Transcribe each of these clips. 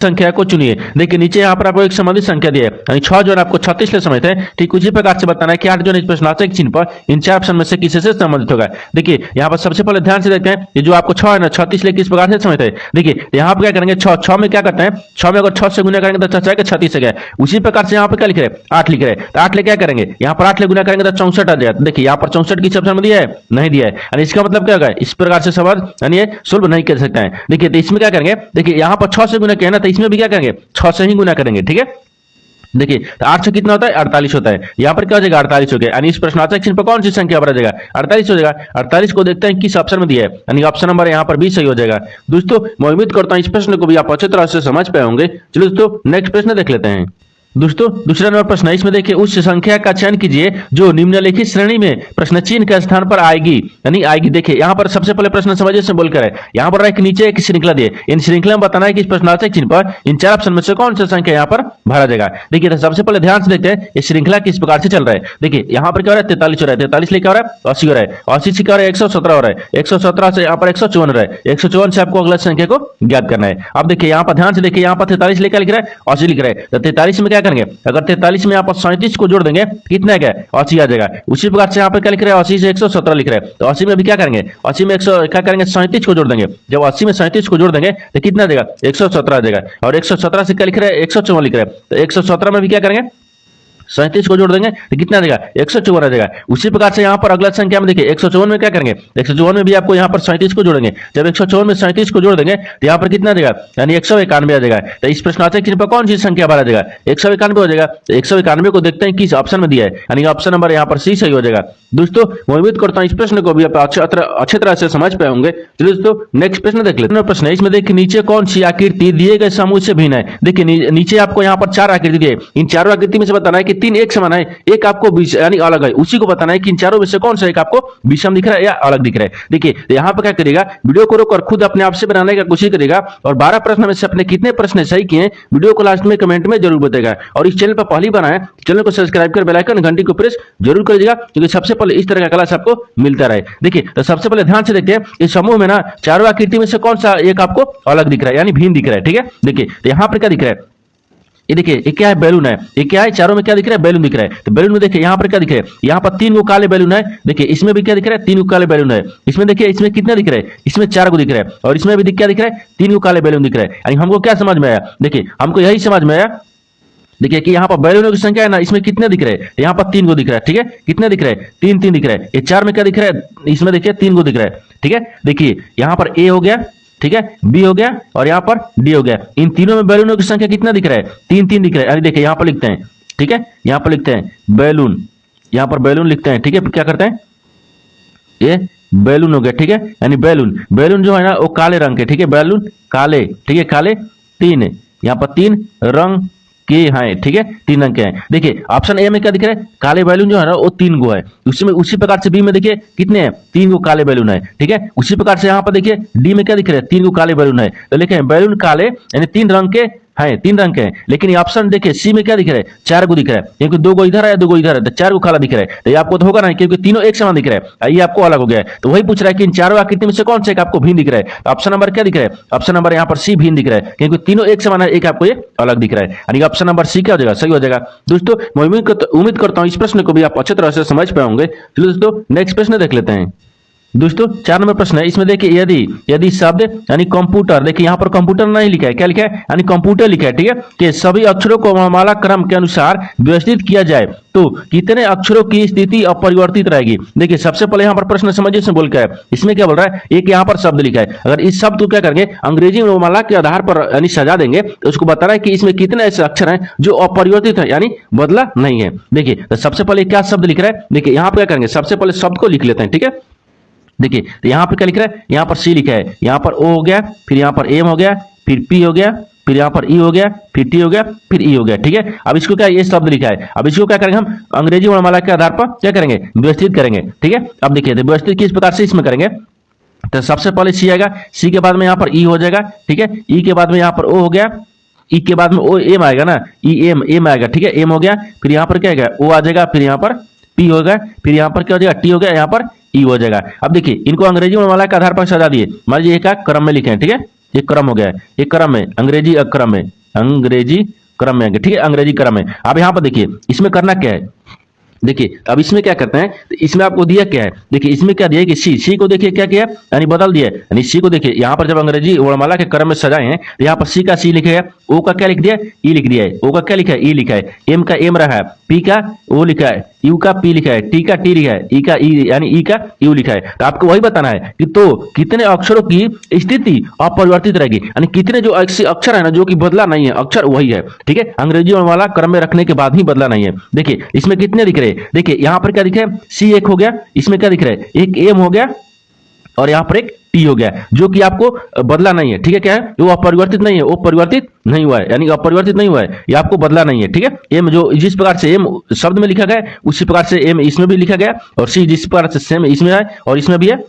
संख्या को चुनिए। देखिए नीचे यहाँ पर आपको एक संबंधित संख्या दी है, यानी 6 जो है आपको 36 ले समझते हैं। ठीक उसी प्रकार से बताना है कि 8 जो है इस प्रश्नार्थक चिन्ह पर इन 4 ऑप्शन में से किसी से संबंधित होगा। देखिए यहाँ पर सबसे पहले ध्यान से देखते हैं, ये जो आपको 6 है ना 36 ले किस प्रकार से समझते हैं। देखिए यहाँ पर क्या करेंगे, 6 में क्या करते हैं, 6 में अगर 6 से गुना करेंगे तो 36 से गया। उसी प्रकार से यहाँ पर क्या लिख रहे हैं, 8 लिख रहे हैं, तो 8 ले क्या करेंगे, यहाँ पर 8 ले गुना करेंगे तो 64 आ जाएगा। देखिए यहाँ पर 64 किस ऑप्शन में दिया है, नहीं दिया है, यानी इसका मतलब क्या होगा, इस प्रकार से सवाल यानी ये सुलभ नहीं कर सकते हैं। देखिए तो इसमें क्या करेंगे, देखिए यहाँ पर 6 से गुना किया ना, तो इसमें भी क्या करेंगे, 6 से ही गुना करेंगे। ठीक है, देखिए तो 8 से कितना होता है, 48 होता है। यहाँ पर क्या हो जाएगा, 48 हो गया, यानी इस प्रश्नार्थक चिन्ह पर कौन सी संख्या पर आ जाएगा, 48 हो जाएगा। 48 को देखते हैं किस ऑप्शन में दिया है, यानी ऑप्शन नंबर यहाँ पर 20 सही हो जाएगा। दोस्तों मैं उम्मीद करता हूँ इस प्रश्न को भी आप अच्छी तरह से समझ पाए होंगे। चलो दोस्तों नेक्स्ट प्रश्न देख लेते हैं। दोस्तों दूसरा नंबर प्रश्न है, इसमें देखिए उस संख्या का चयन कीजिए जो निम्नलिखित श्रेणी में प्रश्न चिन्ह के स्थान पर आएगी, यानी आएगी। देखिए यहाँ पर सबसे पहले प्रश्न समझिए से बोलकर है, यहाँ पर एक नीचे एक श्रृंखला दिए, इन श्रृंखला में बताना है कि इस प्रश्नार्थक चिन्ह पर इन 4 ऑप्शन में से कौन सा संख्या यहाँ पर भरा जाएगा। देखिए तो सबसे पहले ध्यान से देखते हैं इस श्रृंखला किस प्रकार से चल रहा है। देखिए यहाँ पर क्या हो रहा है, 43 हो रहा है, 43 लेकर हो रहा है 80 हो रहा है, 80 से क्या हो रहा है 117 हो रहा है, 117 से यहाँ पर 154 हो रहा है, 154 से आपको अगला संख्या को ज्ञात करना है। अब देखिए यहाँ पर ध्यान से देखिए, यहाँ पर 43 लेकर लिख रहा है 80 लिख रहा है, तो 43 में क्या करेंगे, अगर 43 में यहाँ पर 37 को जोड़ देंगे कितना है, 80 आ जाएगा। उसी प्रकार से यहाँ पर क्या लिख रहे हैं, 80 से 117 लिख रहे हैं, तो 80 में भी क्या करेंगे, 80 में 100 क्या करेंगे, 37 को जोड़ देंगे। जब 80 में 37 को जोड़ देंगे तो कितना देगा, 117 आ जाएगा। और 117 से क्या लिख रहे हैं, 154 लिख रहे हैं, तो 117 में भी क्या करेंगे, 37 को जोड़ देंगे तो कितना देगा, 154 आ जाएगा। उसी प्रकार से यहाँ पर अगला संख्या में देखिए 154 में क्या करेंगे, 154 में भी आपको यहाँ पर 37 को जोड़ेंगे। जब 154 में 37 को जोड़ देंगे तो यहाँ पर कितना देगा, यानी 191 आ जाएगा। तो इस प्रश्नार्थक चिन्ह पर कौन सी संख्या भरा जाएगा, 191 हो जाएगा। तो 191 को देखते हैं किस ऑप्शन में दिया है, यानी ऑप्शन नंबर यहाँ पर सी सही हो जाएगा। दोस्तों मैं उम्मीद करता हूँ इस प्रश्न को भी आप अच्छे तरह से समझ पाए होंगे। चलिए दोस्तों नेक्स्ट प्रश्न देख लेते हैं। प्रश्न है, इसमें देखिए नीचे कौन सी आकृति दिए गए समूह से भिन्न है। देखिए नीचे आपको यहाँ पर 4 आकृति दिए, इन चारों आकृति में से बताना है कि 3 एक समान है, एक आपको यानी अलग है। उसी को बताना है कि इन चारों में से कौन सा एक आपको विषम दिख रहा है या अलग दिख रहा है। देखिए यहाँ पर क्या करेगा, वीडियो को रोककर खुद अपने आप से बनाने का कोशिश करेगा और 12 प्रश्न में से अपने कितने प्रश्न सही किए वीडियो को लास्ट में कमेंट में जरूर बताएगा। और इस चैनल पर पहली बार आए चैनल को सब्सक्राइब कर बेल आइकन घंटी को प्रेस जरूर करिएगा, क्योंकि सबसे पहले इस तरह का क्लास आपको मिलता रहे। देखिए तो सबसे पहले ध्यान से देखते हैं इस समूह में ना चारों आकृति में से कौन सा एक आपको अलग दिख रहा है, यानी भिन्न दिख रहा है। ठीक है, देखिए तो यहाँ पर क्या दिख रहा है, ये देखिए ये क्या है, बैलून है। ये क्या है, चारों में क्या दिख रहा है, बैलून दिख रहा है। तो बैलून में देखिए यहाँ पर क्या दिख रहा है, यहाँ पर 3 गो काले बैलून है। देखिए इसमें भी क्या दिख रहा है, 3 गो काले बैलून है। इसमें देखिए इसमें कितने दिख रहे हैं, इसमें 4 गो दिख रहा है, और इसमें भी क्या दिख रहा है, 3 गो काले बैलून दिख रहा है। यानी हमको क्या समझ में आया, देखिए हमको यही समझ में आया, देखिए कि यहाँ पर बैलूनों की संख्या है ना, इसमें कितने दिख रहे हैं, यहाँ पर 3 गो दिख रहा है। ठीक है, कितने दिख रहे हैं, 3 दिख रहे हैं। ये 4 में क्या दिख रहा है, इसमें देखिए 3 गो दिख रहा है। ठीक है, देखिए यहाँ पर ए हो गया, ठीक है, बी हो गया और यहाँ पर डी हो गया। इन तीनों में बैलूनों की संख्या कितना दिख रहा है, 3 दिख रहा है। यानी देखिए यहाँ पर लिखते हैं, ठीक है, यहाँ पर लिखते हैं बैलून, यहाँ पर बैलून लिखते हैं। ठीक है, क्या करते हैं, ये बैलून हो गया। ठीक है, यानी बैलून जो है ना वो काले रंग के, ठीक है, बैलून काले, ठीक है, काले 3 है, यहाँ पर 3 रंग के हैं। ठीक है, 3 रंग के हैं। देखिए ऑप्शन ए में क्या दिख रहा है, काले बैलून जो है ना वो 3 गो है। उसी प्रकार से बी में देखिए कितने हैं, 3 गो काले बैलून है। ठीक है, उसी प्रकार से यहाँ पर देखिए डी में क्या दिख रहा है, 3 गो काले बैलून है। तो लिखे बैलून काले यानी 3 रंग के है, 3 रंग के हैं। लेकिन ये ऑप्शन देखिए सी में क्या दिख रहा है, 4 गो दिख रहा है, क्योंकि 2 गो इधर है 2 गो इधर है, तो 4 गो काला दिख रहा है। तो ये आपको तो होगा ना, क्योंकि तीनों एक समान दिख रहा है, ये आपको अलग हो गया है। तो वही पूछ रहा है कि इन चारों आकृति में से कौन सा एक आपको भिन्न दिख रहा है। तो ऑप्शन नंबर क्या दिख रहा है, ऑप्शन नंबर यहाँ पर सी भिन्न दिख रहा है, क्योंकि तीनों एक समान है, एक आपको ये अलग दिख रहा है। यानी ऑप्शन नंबर सी क्या हो जाएगा, सही हो जाएगा। दोस्तों मैं उम्मीद करता हूँ इस प्रश्न को भी आप अच्छी तरह से समझ पाए होंगे। चलो दोस्तों नेक्स्ट प्रश्न देख लेते हैं। दोस्तों 4 नंबर प्रश्न है, इसमें देखिए यदि शब्द यानी कंप्यूटर, देखिए यहाँ पर कंप्यूटर नहीं लिखा है, क्या लिखा है, यानी कंप्यूटर लिखा है। ठीक है, कि सभी अक्षरों को वर्णमाला क्रम के अनुसार व्यवस्थित किया जाए तो कितने अक्षरों की स्थिति अपरिवर्तित रहेगी। देखिए सबसे पहले यहाँ पर प्रश्न समझिए से बोल के है, इसमें क्या बोल रहा है, एक यहाँ पर शब्द लिखा है। अगर इस शब्द को क्या करेंगे, अंग्रेजी वर्णमाला के आधार पर यानी सजा देंगे, तो उसको बता रहा है कि इसमें कितने ऐसे अक्षर हैं जो अपरिवर्तित है, यानी बदला नहीं है। देखिए तो सबसे पहले क्या शब्द लिख रहा है, देखिए यहाँ पर क्या करेंगे, सबसे पहले शब्द को लिख लेते हैं। ठीक है, देखिए तो यहाँ पर क्या लिख रहा है, यहाँ पर सी लिखा है, यहाँ पर ओ हो गया, फिर यहाँ पर एम हो गया, फिर पी हो गया, फिर यहाँ पर ई हो गया, फिर टी हो गया, फिर ई हो गया। ठीक है, अब इसको क्या ये शब्द लिखा है, अब इसको क्या करेंगे हम अंग्रेजी वर्णमाला के आधार पर क्या करेंगे, व्यवस्थित करेंगे। ठीक है, अब देखिए तो व्यवस्थित किस प्रकार से इसमें करेंगे, तो सबसे पहले सी आएगा, सी के बाद में यहाँ पर ई हो जाएगा। ठीक है, ई के बाद में यहाँ पर ओ हो गया, ई के बाद में ओ एम आएगा ना, ई एम आएगा। ठीक है, एम हो गया, फिर यहाँ पर क्या आएगा, ओ आ जाएगा, फिर यहाँ पर पी हो गया, फिर यहाँ पर क्या हो जाएगा, टी हो गया, यहाँ पर ई हो जाएगा। अब देखिए इनको अंग्रेजी वर्णमाला के आधार पर सजा दिए, मान लीजिए एक क्रम में लिखे हैं। ठीक है, एक क्रम हो गया, एक क्रम है, अंग्रेजी क्रम है, अंग्रेजी क्रम में, ठीक है, अंग्रेजी क्रम है। अब यहाँ पर देखिए इसमें करना क्या है, देखिए अब इसमें क्या करते हैं, तो इसमें आपको दिया क्या है, देखिए इसमें क्या दिया है कि सी को देखिए क्या किया, यानी बदल दिया है, यानी सी को देखिए यहाँ पर जब अंग्रेजी वर्णमाला के क्रम में सजाए हैं तो यहाँ पर सी का सी लिखा है, ओ का क्या लिख दिया, ई लिख दिया है, ओ का क्या लिखा है, ई लिखा है, एम का एम रहा है, पी का ओ लिखा है, यू का पी लिखा है, टी का टी लिखा है, ई का ई यानी ई का यू लिखा है। तो आपको वही बताना है कि तो कितने अक्षरों की स्थिति अपरिवर्तित रहेगी, यानी कितने जो अक्षर है ना जो कि बदला नहीं है, अक्षर वही है, ठीक है, अंग्रेजी वाला क्रम में रखने के बाद ही बदला नहीं है। देखिए इसमें कितने दिख रहे हैं, देखिए यहाँ पर क्या दिख रहा है, सी एक हो गया, इसमें क्या दिख रहा है, एक एम हो गया और यहाँ पर एक टी हो गया, जो कि आपको बदला नहीं है, ठीक है, क्या है वो अपरिवर्तित नहीं है, वो परिवर्तित नहीं हुआ है, यानी अपरिवर्तित नहीं हुआ है, ये आपको बदला नहीं है, ठीक है। एम जो जिस प्रकार से एम शब्द में लिखा गया उसी प्रकार से एम इसमें भी लिखा गया, और सी जिस प्रकार से सेम इसमें है और इसमें भी है,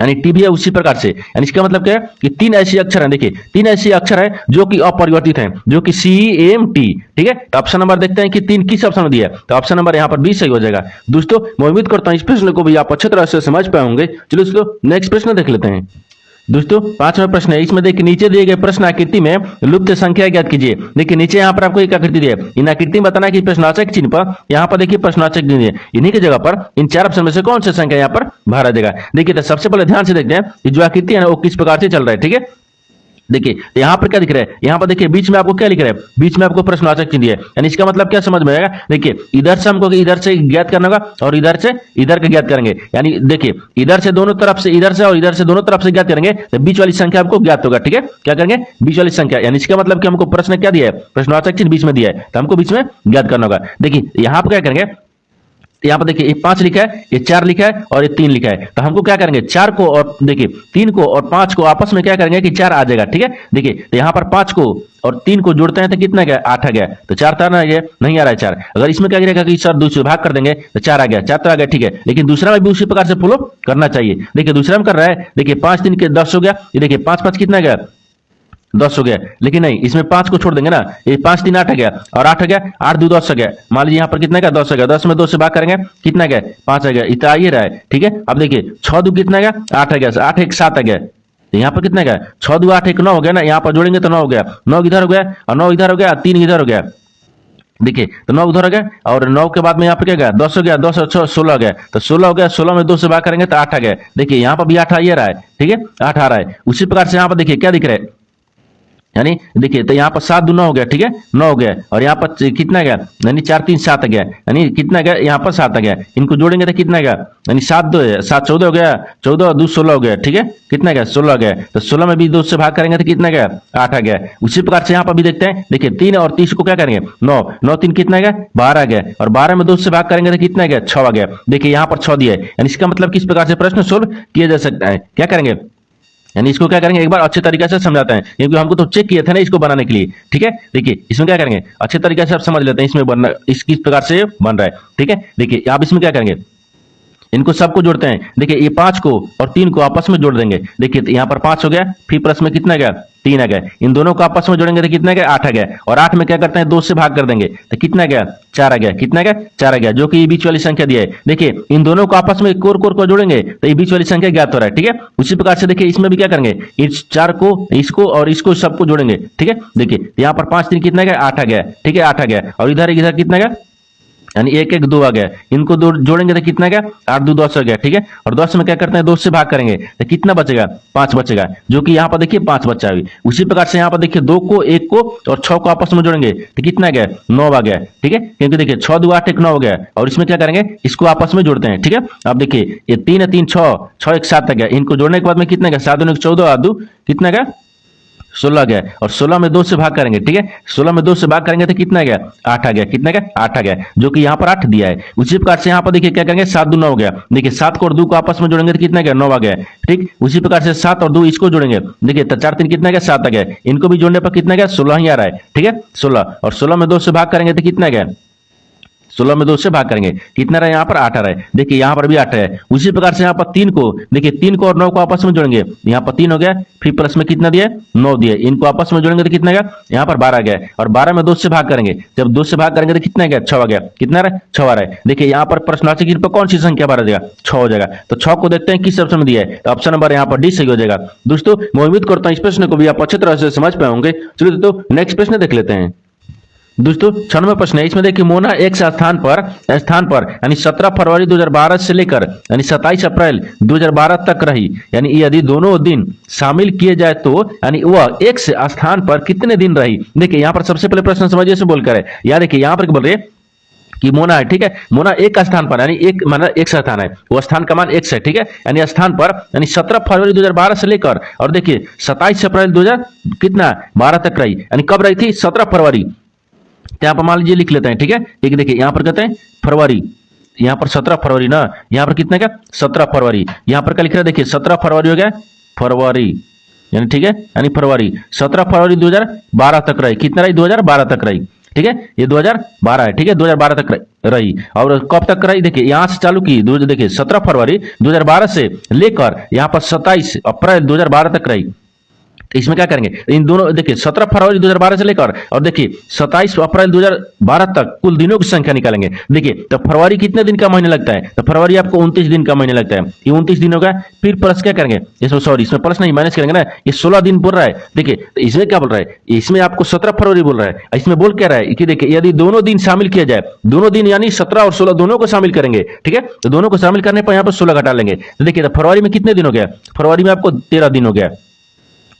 यानी टी भी है उसी प्रकार से, यानी इसका मतलब क्या है कि तीन ऐसे अक्षर हैं, देखिए तीन ऐसे अक्षर हैं जो कि अपरिवर्तित हैं, जो कि सी एम टी, ठीक है। तो ऑप्शन नंबर देखते हैं कि तीन किस ऑप्शन में दिया है, तो ऑप्शन नंबर यहाँ पर 20 सही हो जाएगा। दोस्तों मैं उम्मीद करता हूँ इस प्रश्न को भी आप अच्छी तरह से समझ पाए होंगे। चलो दोस्तों नेक्स्ट प्रश्न देख लेते हैं। दोस्तों पांचवा प्रश्न है, इसमें देखिए नीचे दिए गए प्रश्न आकृति में लुप्त संख्या ज्ञात कीजिए। देखिए नीचे यहाँ पर आपको एक आकृति दी है, इन आकृति में बताना है कि प्रश्नवाचक चिन्ह पर यहाँ पर देखिए प्रश्नवाचक चिन्ह है, इन्हीं की जगह पर इन चार ऑप्शन में से कौन सी संख्या यहाँ पर भरा जाएगा। देखिए तो सबसे पहले ध्यान से देखते हैं कि जो आकृति है ना वो किस प्रकार से चल रहा है, ठीक है। देखिए तो यहाँ पर क्या दिख रहा है, यहाँ पर देखिए बीच में आपको क्या लिख रहा है, बीच में आपको प्रश्नवाचक चिन्ह है, यानी इसका मतलब क्या समझ में आएगा। देखिए इधर से हमको इधर से ज्ञात करना होगा और इधर से इधर का ज्ञात करेंगे, यानी देखिए इधर से दोनों तरफ से, इधर से और इधर से दोनों तरफ से ज्ञात करेंगे तो बीच वाली संख्या आपको ज्ञात होगा, ठीक है। क्या करेंगे, बीच वाली संख्या, यानी इसका मतलब कि हमको प्रश्न क्या दिया है, प्रश्नवाचक चिन्ह बीच में दिया है तो हमको बीच में ज्ञात करना होगा। देखिए यहाँ पर क्या करेंगे, यहाँ पर देखिए ये 5 लिखा है, ये 4 लिखा है और ये 3 लिखा है, तो हमको क्या करेंगे 4 को और देखिए 3 को और 5 को आपस में क्या करेंगे कि 4 आ जाएगा, ठीक है। देखिए तो यहाँ पर 5 को और 3 को जोड़ते हैं तो कितना गया, 8 आ गया, तो 4 तो आ गया, नहीं आ रहा है 4। अगर इसमें क्या करेगा कि सर दूसरे भाग कर देंगे तो 4 आ गया, 4 तो आ गया, ठीक है, लेकिन दूसरा में भी उसी प्रकार से फॉलो करना चाहिए। देखिए दूसरा में कर रहा है, देखिए 5 3 के 10 हो गया, ये देखिए 5 5 कितना गया 10 हो गया, लेकिन नहीं इसमें 5 को छोड़ देंगे ना, ये 5 3 8 आ गया और 8 आ गया, 8 2 10 आ गया, मान लीजिए यहाँ पर कितना गया 10 आ गया, 10 में 2 से भाग करेंगे कितना गया 5 आ गया, इतना आ ही रहा है, ठीक है। अब देखिए 6 2 कितना गया 8 आ गया, 8 1 7 आ गया, तो यहाँ पर कितना गया 6 2 8 1 9 हो गया ना, यहाँ पर जोड़ेंगे तो 9 हो गया, 9 इधर हो गया और 9 इधर हो गया, 3 इधर हो गया, देखिए तो 9 उधर हो गया और 9 के बाद में यहाँ पे क्या गया 10 हो गया, 10 और 16 हो गया, तो 16 हो गया, 16 में 2 से भाग करेंगे तो 8 आ गया। देखिए यहाँ पर भी 8 आ ही रहा है, ठीक है, 8 आ रहा है। उसी प्रकार से यहाँ पर देखिए क्या दिख रहा है, यानी देखिए तो यहाँ पर 7 2 9 हो गया, ठीक है, 9 हो गया और यहाँ पर कितना गया, यानी 4 3 7 आ गया, यानी कितना गया यहाँ पर 7 आ गया, इनको जोड़ेंगे तो कितना गया, यानी 7 2 7 14 हो गया, 14 और 2 16 हो गया, ठीक है, कितना गया 16 आ गया, तो 16 में भी 2 से भाग करेंगे तो कितना गया 8 आ गया। उसी प्रकार से यहाँ पर भी देखते हैं, देखिए 3 और 30 को क्या करेंगे 9 9 3 कितना गया 12 आ गया और 12 में 2 से भाग करेंगे तो कितना गया 6 आ गया। देखिए यहाँ पर 6 दिया है, यानी इसका मतलब किस प्रकार से प्रश्न सोल्व किया जा सकता है, क्या करेंगे, यानी इसको क्या करेंगे एक बार अच्छे तरीके से समझाते हैं, क्योंकि हमको तो चेक किया था ना इसको बनाने के लिए, ठीक है। देखिए इसमें क्या करेंगे अच्छे तरीके से आप समझ लेते हैं इसमें बनना इस किस प्रकार से बन रहा है, ठीक है। देखिए आप इसमें क्या करेंगे, इनको सबको जोड़ते हैं, देखिए ये 5 को और 3 को आपस में जोड़ देंगे, देखिए तो यहाँ पर 5 हो गया, फिर प्लस में कितना गया 3 आ गया, इन दोनों को आपस में जोड़ेंगे तो कितना गया 8 आ गया और 8 में क्या करते हैं 2 से भाग कर देंगे तो कितना गया 4 आ गया, कितना गया 4 आ गया, जो कि ये बीच वाली संख्या दिया है। देखिए इन दोनों को आपस में कोर कोर को जोड़ेंगे तो ये बीच वाली संख्या ज्ञात हो रहा है, ठीक है। उसी प्रकार से देखिए इसमें भी क्या करेंगे, इस 4 को इसको और इसको सबको जोड़ेंगे, ठीक है। देखिए यहाँ पर 5 3 कितना गया 8 आ गया, ठीक है 8 आ गया और इधर कितना गया, यानी 1 1 2 आ गया, इनको जोड़ेंगे तो कितना गया 8 2 10 आ गया, ठीक है। और 10 में क्या करते हैं 2 से भाग करेंगे तो कितना बचेगा 5 बचेगा, जो कि यहाँ पर देखिए 5 बचा है। उसी प्रकार से यहाँ पर देखिए 2 को 1 को और 6 को आपस में जोड़ेंगे तो कितना गया 9 आ गया, ठीक है, क्योंकि देखिए 6 2 8 1 9 हो गया और इसमें क्या करेंगे इसको आपस में जोड़ते हैं, ठीक है। अब देखिए ये 3 3 6 6 1 7 आ गया, इनको जोड़ने के बाद में कितना गया 7 2 14 8 2 कितना गया 16 गया और 16 में 2 से भाग करेंगे, ठीक है, 16 में 2 से भाग करेंगे तो कितना गया 8 आ गया, कितना गया 8 आ गया, जो कि यहाँ पर 8 दिया है। उसी प्रकार से यहाँ पर देखिए क्या करेंगे 7 2 9 हो गया, देखिए 7 को और 2 को आपस में जोड़ेंगे तो कितना गया 9 आ गया, ठीक। उसी प्रकार से 7 और 2 इसको जोड़ेंगे, देखिए तो 4 3 कितना गया 7 आ गया, इनको भी जोड़ने पर कितना गया 16 ही आ रहा है, ठीक है 16 और 16 में 2 से भाग करेंगे तो कितना गया 16 में 2 से भाग करेंगे, कितना रहा यहाँ पर 8 रहा है। देखिए यहाँ पर भी 8 है। उसी प्रकार से यहाँ पर 3 को देखिए, 3 को और 9 को आपस में जोड़ेंगे, यहाँ पर 3 हो गया, फिर प्लस में कितना दिया 9 दिया, इनको आपस में जोड़ेंगे तो कितना गया यहाँ पर 12 गया, और 12 में 2 से भाग करेंगे, जब 2 से भाग करेंगे तो कितना गया 6 आ गया, कितना रहा 6 आ रहा है। देखिए यहाँ पर प्रश्नार्थक चिन्ह पर कौन सी संख्या बार आ जाएगा 6 हो जाएगा। तो 6 को देखते हैं किस ऑप्शन में दिया है, तो ऑप्शन नंबर यहाँ पर डी सही हो जाएगा। दोस्तों मैं उम्मीद करता हूँ इस प्रश्न को भी आप अच्छी तरह से समझ पाए होंगे। चलिए दोस्तों नेक्स्ट प्रश्न देख लेते हैं। दोस्तों 96वां प्रश्न है, इसमें देखिए मोना एक स्थान पर यानी 17 फरवरी 2012 से लेकर यानी 27 अप्रैल 2012 तक रही, यानी यदि दोनों दिन शामिल किए जाए तो यानी वह एक स्थान पर कितने दिन रही। देखिए यहाँ पर सबसे पहले प्रश्न समझिए से बोलकर है, या देखिए यहाँ पर बोल रहे कि मोना है, ठीक है, मोना एक स्थान पर यानी एक मतलब एक स्थान है, वो स्थान का मान x है, ठीक है, यानी स्थान पर यानी 17 फरवरी 2012 से लेकर और देखिए 27 अप्रैल 2012 तक रही, यानी कब रही थी 17 फरवरी। तो यहाँ पर मान लीजिए लिख लेते हैं, ठीक है, एक देखिए यहाँ पर कहते हैं फरवरी, यहाँ पर 17 फरवरी ना, यहाँ पर कितना क्या 17 फरवरी, यहाँ पर क्या लिख रहा है देखिए 17 फरवरी हो गया फरवरी, यानी ठीक है, यानी फरवरी 17 फरवरी 2012 तक रही, कितना रही 2012 तक रही, ठीक है, ये 2012 है, ठीक है, 2012 तक रही। और कब तक रही देखिए यहाँ से चालू की, देखिए 17 फरवरी 2012 से लेकर यहाँ पर 27 अप्रैल 2012 तक रही। तो इसमें क्या करेंगे, इन दोनों देखिए 17 फरवरी 2012 से लेकर और देखिए 27 अप्रैल 2012 तक कुल दिनों की संख्या निकालेंगे। देखिए तो फरवरी कितने दिन का महीने लगता है, तो फरवरी आपको 29 दिन का महीने लगता है, ये 29 दिन होगा। फिर प्लस क्या करेंगे, इसमें सॉरी इसमें प्लस नहीं माइनस करेंगे ना, ये 16 दिन बोल रहा है। देखिए तो इसमें क्या बोल रहा है, इसमें आपको 17 फरवरी बोल रहा है, इसमें बोल क्या रहा है कि देखिए यदि दोनों दिन शामिल किया जाए, दोनों दिन यानी 17 और 16 दोनों को शामिल करेंगे, ठीक है, तो दोनों को शामिल करने पर यहाँ पर 16 घटा लेंगे। तो देखिए तो फरवरी में कितने दिन हो गया, फरवरी में आपको 13 दिन हो गया,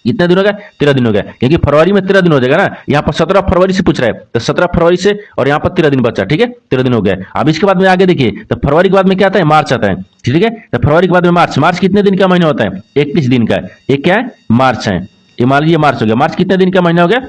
कितना दिन हो गया 13 दिन हो गया, क्योंकि फरवरी में 13 दिन हो जाएगा ना, यहाँ पर 17 फरवरी से पूछ रहा है, तो 17 फरवरी से और यहाँ पर 13 दिन बचा, ठीक है, 13 दिन हो गया। अब इसके बाद में आगे देखिए तो फरवरी के बाद में क्या आता है मार्च आता है, ठीक है, तो फरवरी के बाद में मार्च कितने दिन का महीना होता है 31 दिन का, एक क्या है मार्च है, ये मान लीजिए मार्च हो गया, मार्च कितने दिन का महीना हो गया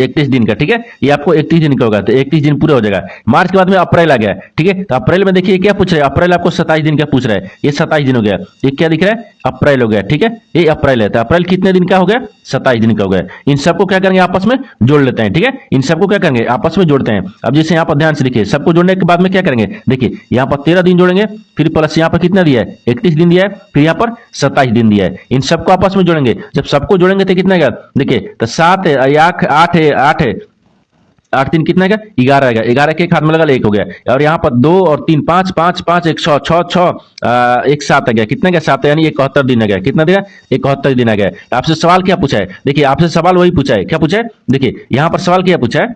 31 दिन का, ठीक है, ये आपको 31 दिन का होगा, तो 31 दिन पूरे हो जाएगा। मार्च के बाद में अप्रैल आ गया, ठीक है, तो अप्रैल में देखिए क्या पूछ रहे हैं, अप्रैल आपको 27 दिन का पूछ रहा है, ये 27 दिन हो गया, ये क्या दिख रहा है अप्रैल हो गया, ठीक है, ये अप्रैल है, तो अप्रैल कितने दिन का हो गया 27 दिन का हो गया। इन सबको क्या करेंगे आपस में जोड़ लेते हैं, ठीक है, इन सबको क्या करेंगे आपस में जोड़ते हैं। अब जैसे यहाँ पर ध्यान से देखिए, सबको जोड़ने के बाद में क्या करेंगे, देखिए यहाँ पर 13 दिन जोड़ेंगे, फिर प्लस यहाँ पर कितना दिया है 31 दिन दिया है, फिर यहाँ पर 27 दिन दिया है, इन सबको आपस में जोड़ेंगे। जब सबको जोड़ेंगे तो कितना गया देखिए, तो 7 है, 8 है, 8 3 कितना है 11 है, 11 के एक हाथ में लगा 1 हो गया, और यहाँ पर 2 और 3 5 5 5 1 6 6 6 1 7 आ गया, कितना गया 7 यानी 71 दिन आ गया, कितना देगा 71 दिन आ गया। आपसे सवाल क्या पूछा है, देखिए आपसे सवाल वही पूछा है, क्या पूछा है देखिए यहाँ पर सवाल क्या पूछा है,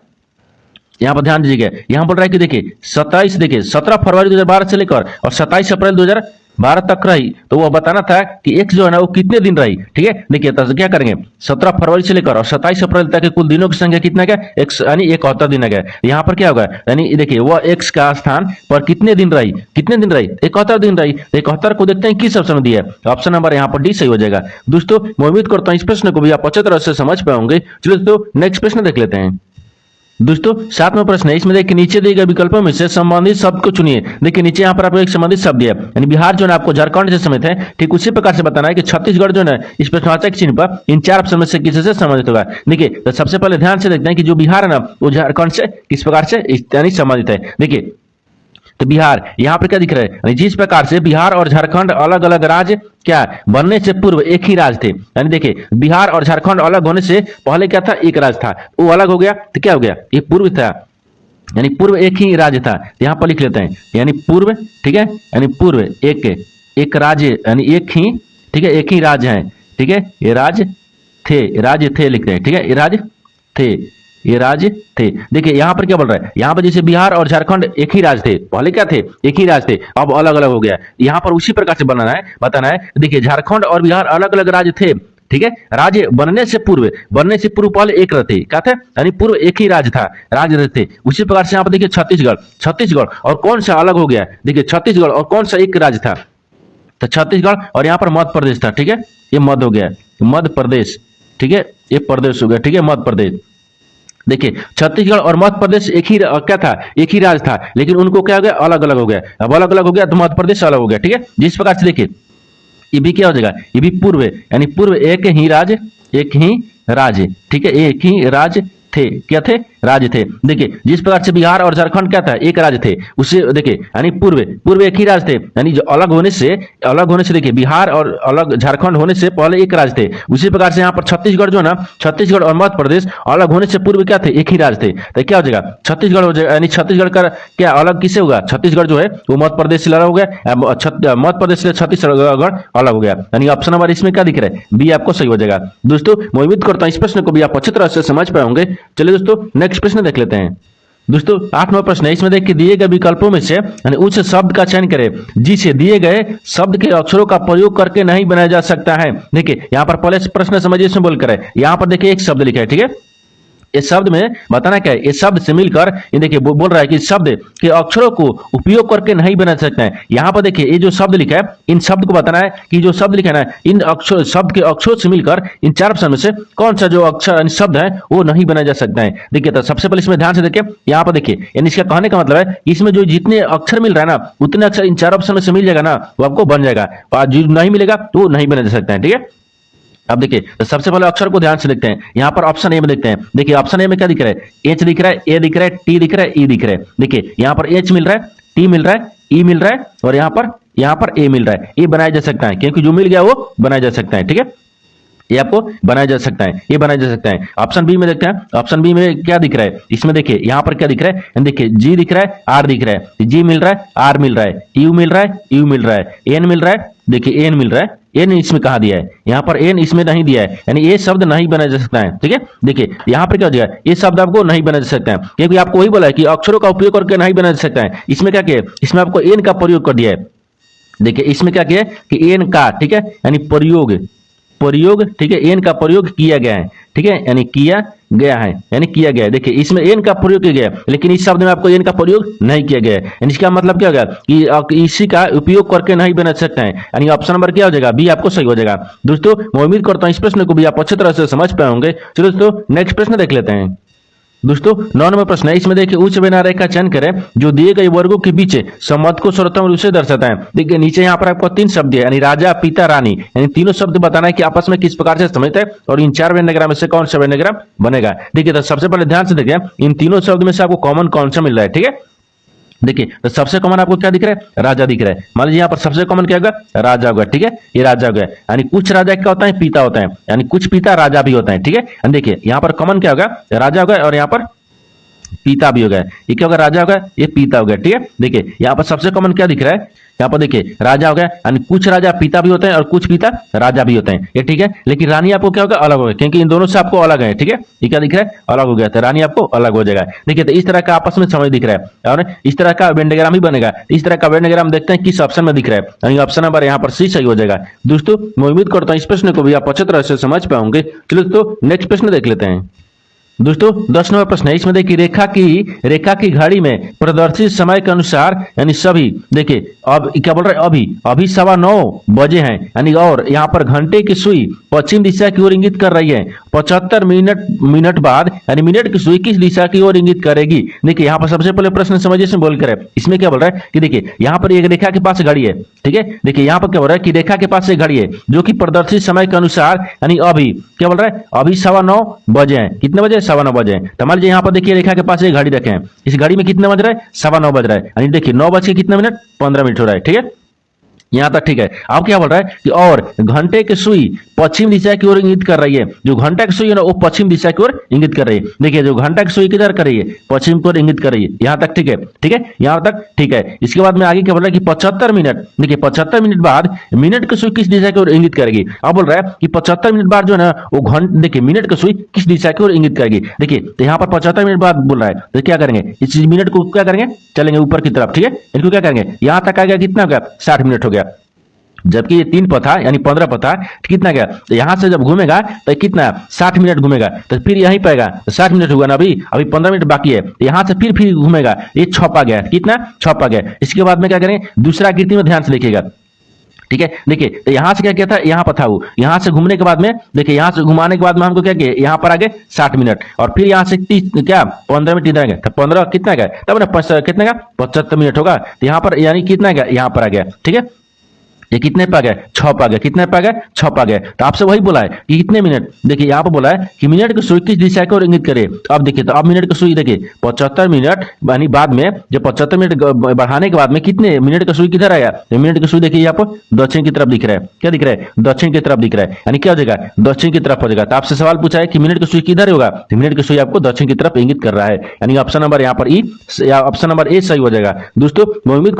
यहाँ पर ध्यान दीजिएगा, यहाँ बोल रहा है कि देखिए 27 देखिए 17 फरवरी 2012 से लेकर और 27 अप्रैल 2012 तक रही, तो वो बताना था कि एक्स जो है ना वो कितने दिन रही, ठीक है। देखिए तो क्या करेंगे 17 फरवरी से लेकर और 27 अप्रैल तक के कुल दिनों की संख्या कितना क्या एक्स यानी 71 दिन आ गया। यहाँ पर क्या होगा यानी देखिए वह एक्स का स्थान पर कितने दिन रही, 71 दिन रही। 71 को देखते हैं किस ऑप्शन में दिया है, ऑप्शन नंबर यहाँ पर डी सही हो जाएगा। दोस्तों मैं उम्मीद करता हूँ इस प्रश्न को भी आप अच्छी तरह से समझ पाओगे। चलो दोस्तों नेक्स्ट प्रश्न देख लेते हैं। दोस्तों 7वां प्रश्न है, इसमें देखिए नीचे दिए गए विकल्पों में से संबंधित शब्द को चुनिए। देखिए नीचे यहाँ पर आपको एक संबंधित शब्द दिया यानी बिहार जो है आपको झारखंड से समेत है, ठीक उसी प्रकार से बताना है कि छत्तीसगढ़ जो है इस प्रश्नवाचक चिन्ह पर इन 4 ऑप्शन में से किसी से संबंधित होगा। देखिए तो सबसे पहले ध्यान से देखते हैं कि जो बिहार है ना वो झारखंड से किस प्रकार से यानी संबंधित है। देखिए तो बिहार यहाँ पर क्या दिख रहा है यानी जिस प्रकार से बिहार और झारखंड अलग अलग राज्य क्या बनने से पूर्व एक ही राज्य थे, यानी देखिए बिहार और झारखंड अलग होने से पहले क्या था एक राज्य था, वो अलग हो गया तो क्या हो गया ये पूर्व था, यानी पूर्व एक ही राज्य था। यहाँ पर लिख लेते हैं यानी पूर्व, ठीक है, यानी पूर्व एक राज्य यानी एक ही, ठीक है, एक ही राज्य है, ठीक है, ये राज्य थे लिखते हैं, ठीक है, ये राज्य थे। देखिए यहाँ पर क्या बोल रहा है, यहाँ पर जैसे बिहार और झारखंड एक ही राज्य थे, पहले क्या थे एक ही राज्य थे, अब अलग अलग हो गया। यहाँ पर उसी प्रकार से बताना है। देखिए झारखंड और बिहार अलग अलग राज्य थे, ठीक है, राज्य बनने से पूर्व पहले एक रहते क्या थे यानी पूर्व एक ही राज्य था, राज्य रहते। उसी प्रकार से यहाँ पर देखिए छत्तीसगढ़ और कौन सा अलग हो गया, देखिए छत्तीसगढ़ और कौन सा एक राज्य था, तो छत्तीसगढ़ और यहाँ पर मध्य प्रदेश था, ठीक है, ये मध्य हो गया मध्य प्रदेश, ठीक है, ये प्रदेश हो गया, ठीक है, मध्य प्रदेश। देखिए छत्तीसगढ़ और मध्य प्रदेश एक ही क्या था एक ही राज्य था, लेकिन उनको क्या हो गया अलग अलग हो गया। अब अलग अलग हो गया तो मध्य प्रदेश अलग हो गया, ठीक है। जिस प्रकार से देखिए ये भी क्या हो जाएगा, ये भी पूर्व यानी पूर्व एक ही राज्य, ठीक है, एक ही राज्य थे, क्या थे राज्य थे। देखिए जिस प्रकार से बिहार और झारखंड क्या था, एक राज्य थे, उसे देखिए यानी पूर्व एक ही राज्य थे, यानी जो अलग होने से देखिए बिहार और अलग झारखंड होने से पहले एक राज्य थे। उसी प्रकार से यहाँ पर छत्तीसगढ़ जो है ना, छत्तीसगढ़ और मध्य प्रदेश अलग होने से पूर्व क्या थे, एक ही राज्य थे। तो क्या हो जाएगा, छत्तीसगढ़ हो जाएगा, यानी छत्तीसगढ़ का क्या अलग किससे होगा, छत्तीसगढ़ जो है वो मध्य प्रदेश से अलग हो गया, मध्य प्रदेश से छत्तीसगढ़ अलग हो गया, यानी ऑप्शन नंबर इसमें क्या दिख रहा है, बी आपको सही हो जाएगा। दोस्तों मैं उम्मीद करता हूं इस प्रश्न को भी आप अच्छी तरह से समझ पाए होंगे। चलिए दोस्तों नेक्स्ट प्रश्न देख लेते हैं। दोस्तों 8वां प्रश्न है, इसमें देखिए दिए गए विकल्पों में से यानी उस शब्द का चयन करें जिसे दिए गए शब्द के अक्षरों का प्रयोग करके नहीं बनाया जा सकता है। देखिए यहाँ पर पहले प्रश्न समझिए, इसमें बोल कर यहाँ पर देखिए एक शब्द लिखा है, ठीक है, इस शब्द में बताना क्या है, इस शब्द से मिलकर ये देखिए बोल रहा है कि शब्द के अक्षरों को उपयोग करके नहीं बना सकते हैं। यहाँ पर देखिए ये जो शब्द लिखा है, इन शब्द को बताना है कि जो शब्द लिखा है ना, इन अक्षर शब्द के अक्षरों से मिलकर इन 4 ऑप्शन में से कौन सा जो अक्षर शब्द है वो नहीं बनाया जा सकता है। देखिए तो सबसे पहले इसमें ध्यान से देखिए, यहाँ पर देखिए यानी इसका कहने का मतलब है इसमें जो जितने अक्षर मिल रहा है ना, उतने अक्षर इन 4 ऑप्शन में से मिल जाएगा ना, वो आपको बन जाएगा, और जो नहीं मिलेगा तो वो नहीं बना जा सकता है। ठीक है, अब देखिए तो सबसे पहले अक्षर को ध्यान से देखते हैं। यहाँ पर ऑप्शन ए में देखते हैं, देखिए ऑप्शन ए में क्या दिख रहा है, एच दिख रहा है, ए दिख रहा है, टी दिख रहा है, ई दिख रहा है। देखिए यहाँ पर एच मिल रहा है, टी मिल रहा है, ई मिल रहा है, और यहाँ पर ए मिल रहा है। ये बनाया जा सकता है क्योंकि जो मिल गया वो बनाया जा सकता है। ठीक है, ये आपको बनाया जा सकता है, ये बनाया जा सकता है। ऑप्शन बी में देखते हैं, ऑप्शन बी में क्या दिख रहा है, इसमें देखिए यहाँ पर क्या दिख रहा है, देखिए जी दिख रहा है, आर दिख रहा है, जी मिल रहा है, आर मिल रहा है, यू मिल रहा है, यू मिल रहा है, एन मिल रहा है, देखिए एन मिल रहा है, एन इसमें कहा दिया है, यहाँ पर एन इसमें नहीं दिया है, यानी ये शब्द नहीं बनाया जा सकता है। ठीक है, देखिए यहाँ पर क्या हो जाएगा, ये शब्द आपको नहीं बनाया जा सकता है क्योंकि आपको वही बोला है कि अक्षरों का उपयोग करके नहीं बनाया जा सकता है। इसमें क्या किया, इसमें आपको एन का प्रयोग कर दिया है। देखिए इसमें क्या किया कि एन का, ठीक है, यानी प्रयोग, ठीक है, एन का प्रयोग किया गया है। ठीक है, यानी किया गया है, यानी किया गया है। देखिए इसमें एन का प्रयोग किया गया है, लेकिन इस शब्द में आपको एन का प्रयोग नहीं किया गया है, यानी इसका मतलब क्या होगा कि इसी का उपयोग करके नहीं बना सकते हैं, यानी ऑप्शन नंबर क्या हो जाएगा, बी आपको सही हो जाएगा। दोस्तों मैं उम्मीद करता हूं इस प्रश्न को भी आप अच्छी तरह से समझ पाए होंगे। चलो दोस्तों नेक्स्ट प्रश्न देख लेते हैं। दोस्तों 9 नंबर प्रश्न है, इसमें देखिए उच्च बिना रेखा चयन करें जो दिए गए वर्गों के बीच संबंध को सर्वोत्तम रूप से दर्शाता है। देखिए नीचे यहाँ पर आपको 3 शब्द है, यानी राजा, पिता, रानी, यानी तीनों शब्द बताना है कि आपस में किस प्रकार से संबंधित है और इन 4 वेन डायग्राम में से कौन सा वेन डायग्राम बनेगा। देखिए तो सबसे पहले ध्यान से देखिए इन तीनों शब्द में से आपको कॉमन कौन सा मिल रहा है। ठीक है, देखिए तो सबसे कॉमन आपको क्या दिख रहा है, राजा दिख रहा है। मान लीजिए यहाँ पर सबसे कॉमन क्या होगा, राजा होगा। ठीक है, ये राजा होगा, यानी कुछ राजा क्या होता है, पिता होता है, यानी कुछ पिता राजा भी होता है। ठीक है, देखिए यहाँ पर कॉमन क्या होगा, राजा होगा और यहाँ पर पिता भी हो गया। ये क्या होगा, राजा होगा, ये पिता हो गया। ठीक है, देखिए यहाँ पर सबसे कॉमन क्या दिख रहा है, यहाँ पर देखिए राजा हो गया, यानी कुछ राजा पिता भी होते हैं और कुछ पिता राजा भी होते हैं। ये ठीक है, लेकिन रानी आपको क्या होगा, अलग होगा, क्योंकि इन दोनों से आपको अलग है। ठीक है, ये क्या दिख रहा है, अलग हो गया, तो रानी आपको अलग हो जाएगा। देखिए तो इस तरह का आपस में समझ दिख रहा है और इस तरह का वेन डायग्राम ही बनेगा। इस तरह का वेन डायग्राम देखते हैं किस ऑप्शन में दिख रहा है, यानी ऑप्शन नंबर यहाँ पर सी सही हो जाएगा। दोस्तों मैं उम्मीद करता हूँ इस प्रश्न को भी आप अच्छी तरह से समझ पाओगे। चलो दोस्तों नेक्स्ट प्रश्न देख लेते हैं। दोस्तों 10 नंबर प्रश्न है, इसमें देखिए रेखा की घड़ी में प्रदर्शित समय के अनुसार यानी सभी, देखिए अब क्या बोल रहा है, अभी 9:15 बजे हैं, यानी और यहाँ पर घंटे की सुई पश्चिम दिशा की ओर इंगित कर रही है। 75 मिनट बाद यानी मिनट की सुई किस दिशा की ओर इंगित करेगी। देखिए यहाँ पर सबसे पहले प्रश्न समझिए, इसमें बोल कर इसमें क्या बोल रहा है कि देखिए यहाँ पर एक रेखा के पास घड़ी है। ठीक है, देखिए यहाँ पर क्या बोल रहा है कि रेखा के पास एक घड़ी है जो कि प्रदर्शित समय के अनुसार यानी अभी क्या बोल रहा है, अभी 9:15 बजे हैं। कितने बजे, 9:15 बजे। तो मान लीजिए यहाँ पर देखिए रेखा के पास एक घड़ी रखे हैं, इस घड़ी में कितने बज रहा है, 9:15 बज रहा है, यानी देखिए 9 बज के कितने मिनट, 15 मिनट हो रहा है। ठीक है, यहाँ तक ठीक है। अब क्या बोल रहा है कि और घंटे की सुई पश्चिम दिशा की ओर इंगित कर रही है। जो घंटा की सुई है ना वो पश्चिम दिशा की ओर इंगित कर रही है। देखिए जो घंटा की सुई किधर कर रही है, पश्चिम की ओर इंगित कर रही है। यहाँ तक ठीक है, ठीक है, यहाँ तक ठीक है। इसके बाद में आगे क्या बोल रहा है कि 75 मिनट, देखिए 75 मिनट बाद मिनट की सुई किस दिशा की ओर इंगित करेगी। अब बोल रहा है कि 75 मिनट बाद जो है ना वो घंटे, देखिए मिनट की सुई किस दिशा की ओर इंगित करेगी। देखिए तो यहाँ पर 75 मिनट बाद बोल रहा है, तो क्या करेंगे, इस मिनट को क्या करेंगे, चलेंगे ऊपर की तरफ। ठीक है, इनको क्या करेंगे, यहाँ तक आ गया, कितना हो गया, 60 मिनट हो गया। जबकि ये 3 पथा यानी 15 पथा कितना गया, तो यहां से जब घूमेगा तो कितना 60 मिनट घूमेगा, तो फिर यहीं पाएगा तो 60 मिनट हुआ ना, अभी 15 मिनट बाकी है। यहां से फिर घूमेगा, ये 6 पा गया, कितना 6 पा गया। इसके बाद में क्या करेंगे, दूसरा आकृति में ध्यान से देखिएगा। ठीक है, देखिए तो यहां से क्या किया था, यहाँ पर था वो, यहां से घूमने के बाद में देखिए यहां से घुमाने के बाद में हमको क्या किया, यहाँ पर आ गए 60 मिनट और फिर यहां से 30 क्या 15 मिनट इधर आ गया, तो 15 कितना गया, तब ना कितना का 75 मिनट होगा। तो यहाँ पर यानी कितना गया, यहाँ पर आ गया। ठीक है, ये कितने पे आ गया, 6 पे आ गया। कितने पे आ गया, 6 पे आ गया। तो आपसे वही बोला है कि कितने मिनट, देखिए यहाँ पे बोला है कि मिनट की सुई किस दिशा को इंगित करे। तो अब देखिए, तो अब मिनट की सुई देखिए 75 मिनट, यानी बाद में जब 75 मिनट बढ़ाने के बाद में कितने मिनट का सुई किधर आया, तो मिनट की सुई देखिए यहाँ पर दक्षिण की तरफ दिख रहा है। क्या दिख रहा है, दक्षिण की तरफ दिख रहा है, यानी क्या हो जाएगा, दक्षिण की तरफ हो जाएगा। तो आपसे सवाल पूछा है कि मिनट की सुई किधर होगा, तो मिनट की सुई आपको दक्षिण की तरफ इंगित कर रहा है, यानी ऑप्शन नंबर यहाँ पर ई, ऑप्शन नंबर ए सही हो जाएगा। दोस्तों मैं उम्मीद